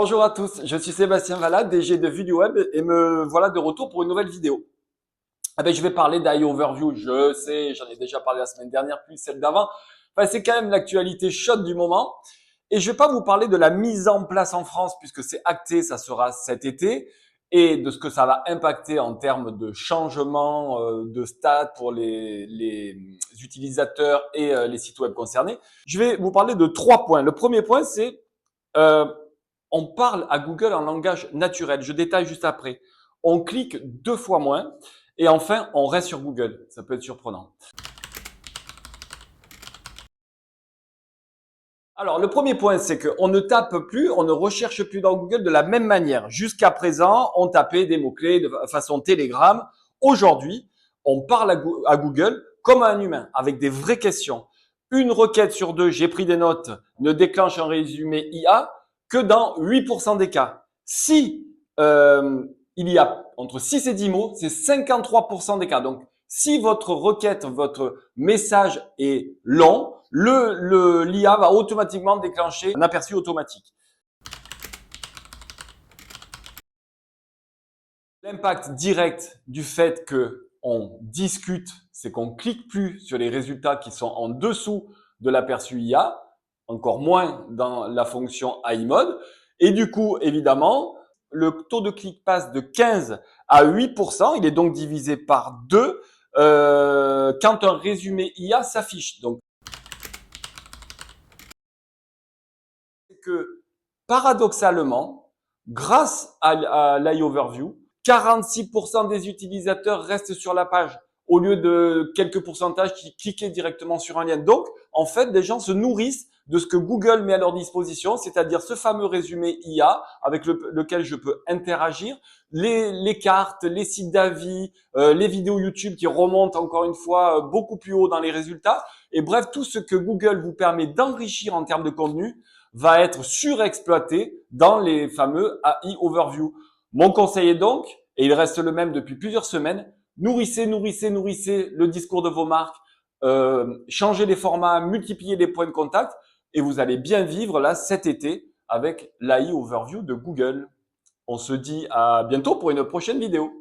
Bonjour à tous, je suis Sébastien Vallat, DG de VideoWeb et me voilà de retour pour une nouvelle vidéo. Je vais parler d'AI Overview, je sais, j'en ai déjà parlé la semaine dernière, puis celle d'avant. C'est quand même l'actualité chaude du moment. Et je vais pas vous parler de la mise en place en France, puisque c'est acté, ça sera cet été, et de ce que ça va impacter en termes de changement de stats pour les utilisateurs et les sites web concernés. Je vais vous parler de 3 points. Le premier point, c'est euh, on parle à Google en langage naturel. Je détaille juste après. On clique 2 fois moins et enfin, on reste sur Google. Ça peut être surprenant. Alors, le premier point, c'est qu'on ne tape plus, on ne recherche plus dans Google de la même manière. Jusqu'à présent, on tapait des mots-clés de façon Telegram. Aujourd'hui, on parle à Google comme à un humain, avec des vraies questions. Une requête sur deux, j'ai pris des notes, ne déclenche un résumé IA que dans 8% des cas. Si il y a entre 6 et 10 mots, c'est 53% des cas. Donc, si votre requête, votre message est long, l'IA va automatiquement déclencher un aperçu automatique. L'impact direct du fait que on discute, c'est qu'on clique plus sur les résultats qui sont en dessous de l'aperçu IA, encore moins dans la fonction AI Mode. Et du coup, évidemment, le taux de clic passe de 15 à 8%. Il est donc divisé par 2 quand un résumé IA s'affiche. Donc, que paradoxalement, grâce à l'Eye Overview, 46% des utilisateurs restent sur la page au lieu de quelques pourcentages qui cliquaient directement sur un lien. Donc, en fait, des gens se nourrissent de ce que Google met à leur disposition, c'est-à-dire ce fameux résumé IA avec lequel je peux interagir, les cartes, les sites d'avis, les vidéos YouTube qui remontent encore une fois beaucoup plus haut dans les résultats. Et bref, tout ce que Google vous permet d'enrichir en termes de contenu va être surexploité dans les fameux AI Overview. Mon conseil est donc, et il reste le même depuis plusieurs semaines, nourrissez le discours de vos marques, changez les formats, multipliez les points de contact et vous allez bien vivre là cet été avec l'AI Overview de Google. On se dit à bientôt pour une prochaine vidéo.